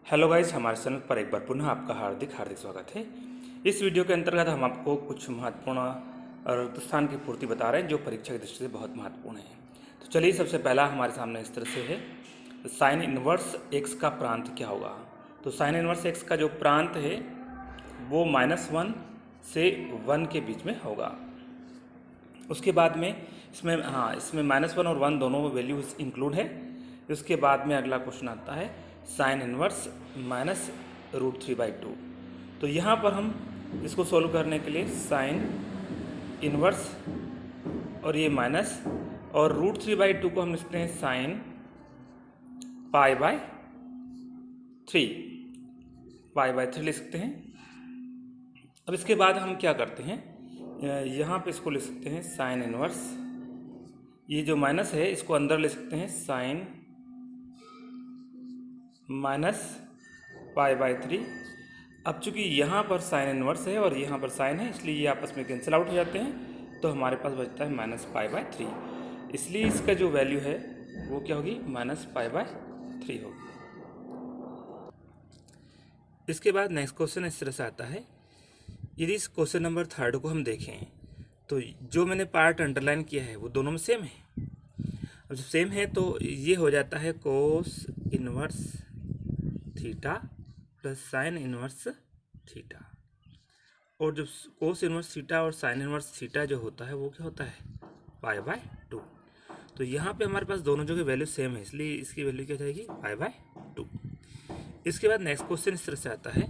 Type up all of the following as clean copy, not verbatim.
Hello guys, हमारे channel पर एक बार पुनः आपका हार्दिक हार्दिक स्वागत है। इस वीडियो के अंतर्गत हम आपको कुछ महत्वपूर्ण रिक्त स्थान की पूर्ति बता रहे हैं जो परीक्षा की दृष्टि से बहुत महत्वपूर्ण है। तो चलिए, सबसे पहला हमारे सामने इस तरह से है, साइन इनवर्स एक्स का प्रांत क्या होगा। तो साइन इनवर्स एक्स का जो प्रांत है वो -1 से 1 के बीच में होगा। उसके बाद में इसमें -1 और 1 दोनों वैल्यूज इंक्लूड है। उसके बाद में अगला क्वेश्चन आता है साइन इनवर्स -√3/2। तो यहाँ पर हम इसको सॉल्व करने के लिए साइन इनवर्स और ये माइनस और √3/2 को हम लिखते हैं साइन पाई/3 लिख सकते हैं। अब इसके बाद हम क्या करते हैं, यहाँ पे इसको लिख सकते हैं साइन इनवर्स, ये जो माइनस है इसको अंदर ले सकते हैं साइन -पाई/3। अब चूंकि यहाँ पर साइन इनवर्स है और यहाँ पर साइन है, इसलिए ये आपस में कैंसिल आउट हो जाते हैं। तो हमारे पास बचता है -पाई/3, इसलिए इसका जो वैल्यू है वो क्या होगी, -पाई/3 होगी। इसके बाद नेक्स्ट क्वेश्चन इस तरह से आता है, यदि इस क्वेश्चन नंबर 3 को हम देखें तो जो मैंने पार्ट अंडरलाइन किया है वो दोनों में सेम है। अब जब सेम है तो ये हो जाता है cos inverse theta plus sine inverse theta, और जब कोस इनवर्स थीटा और साइन इनवर्स थीटा जो होता है वो क्या होता है, पाई/2। तो यहाँ पे हमारे पास दोनों जगह वैल्यू सेम है, इसलिए इसकी वैल्यू क्या जाएगी, पाई/2। इसके बाद नेक्स्ट क्वेश्चन इस तरह से आता है,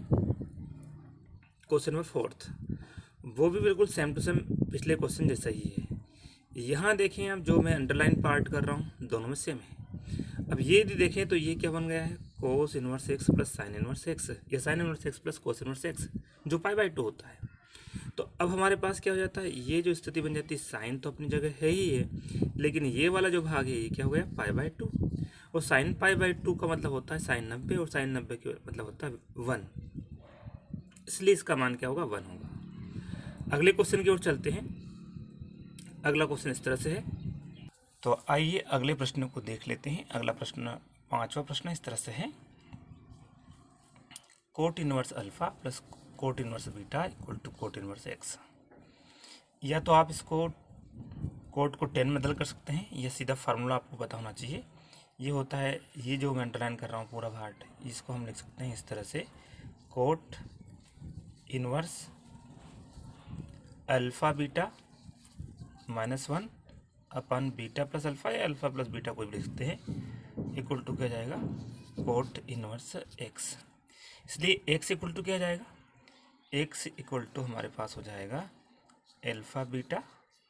क्वेश्चन नंबर 4, वो भी बिल्कुल सेम टू सेम पिछले क्वेश्चन जैसा ही है। यहाँ देखें, अब जो मैं अंडरलाइन पार्ट कर रहा हूँ दोनों में सेम है। अब ये यदि देखें तो ये क्या बन गया है, cos inverse x plus sine inverse x, या sine inverse x plus cos inverse x, जो पाई/2 होता है। तो अब हमारे पास क्या हो जाता है, ये जो स्थिति बन जाती है, साइन तो अपनी जगह है ही है, लेकिन ये वाला जो भाग है ये क्या हो गया, पाई/2। और साइन पाई/2 का मतलब होता है साइन 90, और साइन 90 का मतलब होता है 1, इसलिए इसका मान क्या होगा, 1 होगा। अगले क्वेश्चन की ओर चलते हैं। अगला क्वेश्चन इस तरह से है, तो आइए अगले प्रश्न को देख लेते हैं। अगला प्रश्न, 5वां प्रश्न इस तरह से है, cot inverse alpha plus cot inverse beta equal to cot inverse x. या तो आप इसको कोट को 10 में बदल कर सकते हैं, या सीधा फार्मूला आपको पता होना चाहिए। ये होता है, ये जो मैं अंडरलाइन कर रहा हूँ पूरा पार्ट, इसको हम लिख सकते हैं इस तरह से, कोट इनवर्स अल्फा बीटा -1 अपन बीटा प्लस अल्फा, या अल्फा प्लस बीटा कोई भी लिख सकते हैं, इक्वल टू क्या जाएगा, कोट इनवर्स एक्स। इसलिए एक्स इक्वल टू क्या जाएगा, एक्स इक्वल टू हमारे पास हो जाएगा alpha beta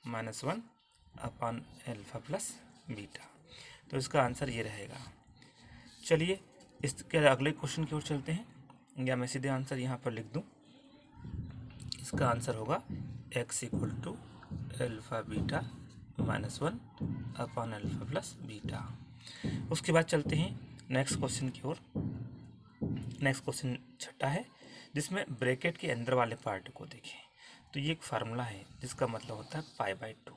-1 upon alpha plus beta. तो इसका आंसर ये रहेगा। चलिए इसके अगले क्वेश्चन की ओर चलते हैं, या मैं सीधे आंसर यहाँ पर लिख दूँ। इसका आंसर होगा x equal to alpha beta -1 upon alpha plus beta. उसके बाद चलते हैं नेक्स्ट क्वेश्चन की ओर। नेक्स्ट क्वेश्चन 6 है, जिसमें ब्रैकेट के अंदर वाले पार्ट को देखें। तो ये एक फार्मूला है जिसका मतलब होता है पाई/2।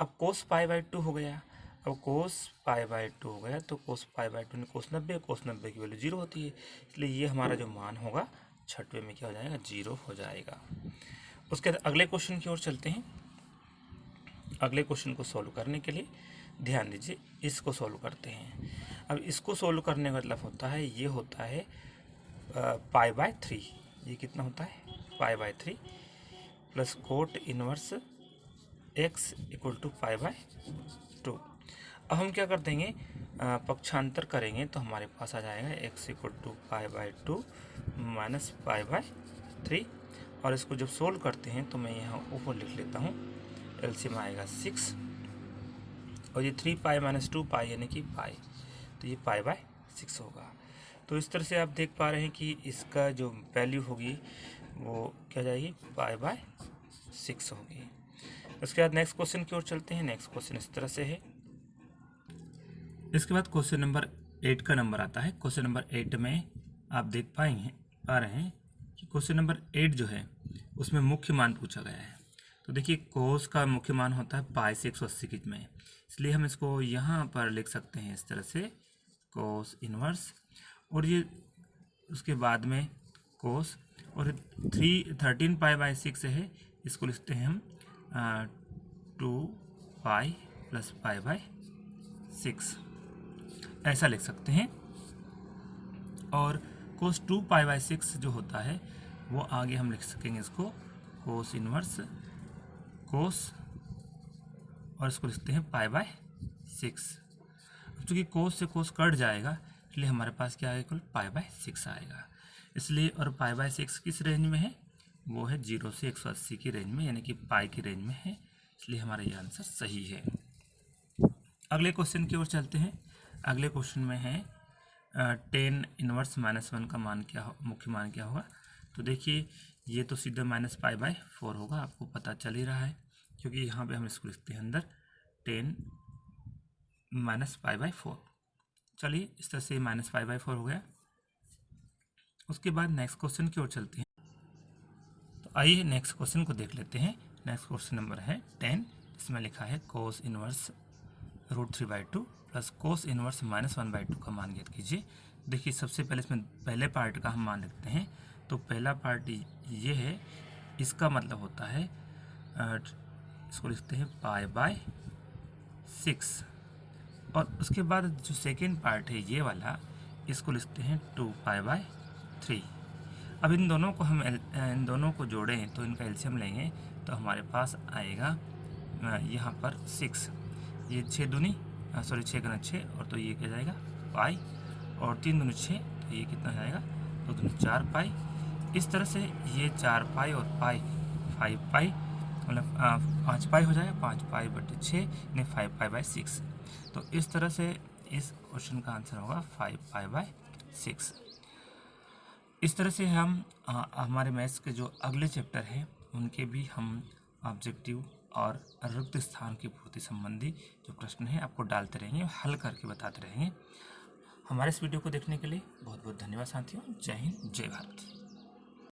अब कोस पाई/2 हो गया, अब कोस पाई/2 हो गया तो कोस पाई/2 ने कोस 90 की वैल्यू 0 होती है, इसलिए ये हमारा जो मान होगा 6वें में क्या हो जाएगा, 0 हो जाएगा। उसके बाद अगले क्वेश्चन की ओर चलते हैं। अगले क्वेश्चन को सॉल्व करने के लिए ध्यान दीजिए, इसको सॉल्व करते हैं। अब इसको सॉल्व करने का मतलब होता है, ये होता है पाई/3। ये कितना होता है, पाई/3 plus cot inverse x equal to पाई/2। अब हम क्या कर देंगे, पक्षांतर करेंगे तो हमारे पास आ जाएगा एक्स इक्वल टू पाई/2 माइनस पाई/3। और इसको जब सोल्व करते हैं तो मैं यहाँ ऊपर लिख लेता हूँ, एलसीएम आएगा 6, और ये 3 पाई - 2 पाई यानी कि पाई, तो ये पाई/6 होगा। तो इस तरह से आप देख पा रहे हैं कि इसका जो वैल्यू होगी वो क्या जाएगी, पाई/6 होगी। उसके बाद नेक्स्ट क्वेश्चन की ओर चलते हैं। नेक्स्ट क्वेश्चन इस तरह से है। इसके बाद क्वेश्चन नंबर 8 का नंबर आता है। क्वेश्चन नंबर 8 में आप देख पा रहे हैं कि क्वेश्चन नंबर 8 जो है उसमें मुख्य मान पूछा गया है। तो देखिए, कोस का मुख्य मान होता है पाई से 180 में, इसलिए हम इसको यहाँ पर लिख सकते हैं इस तरह से, कोस इनवर्स, और ये उसके बाद में कोस, और 13 पाई/6 है, इसको लिखते हैं हम 2 पाई + पाई/6, ऐसा लिख सकते हैं। और कोस 2 पाई/6 जो होता है वो आगे हम लिख सकेंगे इसको कोस इनवर्स कोस, और इसको लिखते हैं पाई/6। अब चूँकि कोस से कोस कट जाएगा इसलिए हमारे पास क्या आएगा, कुल पाई/6 आएगा। इसलिए और पाई/6 किस रेंज में है, वो है 0 से 180 की रेंज में, यानी कि पाई की रेंज में है, इसलिए हमारा ये आंसर सही है। अगले क्वेश्चन की ओर चलते हैं। अगले क्वेश्चन में है 10 इनवर्स -1 का मान क्या हो, मुख्य मान क्या होगा। तो देखिए ये तो सीधा -पाई/4 होगा, आपको पता चल ही रहा है, क्योंकि यहाँ पे हम इसको लिखते हैं अंदर 10 -पाई/4। चलिए इस तरह से -पाई/4 हो गया। उसके बाद नेक्स्ट क्वेश्चन की ओर चलते हैं। तो आइए नेक्स्ट क्वेश्चन को देख लेते हैं। नेक्स्ट क्वेश्चन नंबर है 10, इसमें लिखा है cos inverse √3/2 plus cos inverse -1/2 का मान ज्ञात कीजिए। देखिए सबसे पहले इसमें पहले पार्ट का हम मान लिखते हैं। तो पहला पार्ट ये है, इसका मतलब होता है इसको लिखते हैं पाई/6, और उसके बाद जो सेकेंड पार्ट है ये वाला, इसको लिखते हैं 2 पाई/3। अब इन दोनों को जोड़ें तो इनका एलसीएम लेंगे तो हमारे पास आएगा यहाँ पर 6, ये 6 दूनी 6 गुना 6, और तो ये क्या जाएगा पाई, और 3 दूनी 6, तो ये कितना जाएगा 2 दूनी 4 पाई। इस तरह से ये 4 पाई और पाई 5 पाई, मतलब 5 पाई हो जाएगा, 5 पाई/6 यानी 5 पाई/6। तो इस तरह से इस क्वेश्चन का आंसर होगा 5 पाई/6। इस तरह से हम हमारे मैथ्स के जो अगले चैप्टर हैं उनके भी हम ऑब्जेक्टिव और रिक्त स्थान की पूर्ति संबंधी जो प्रश्न हैं आपको डालते रहेंगे, हल करके बताते रहेंगे। हमारे इस वीडियो को देखने के लिए बहुत बहुत धन्यवाद साथियों। जय हिंद, जय भारत।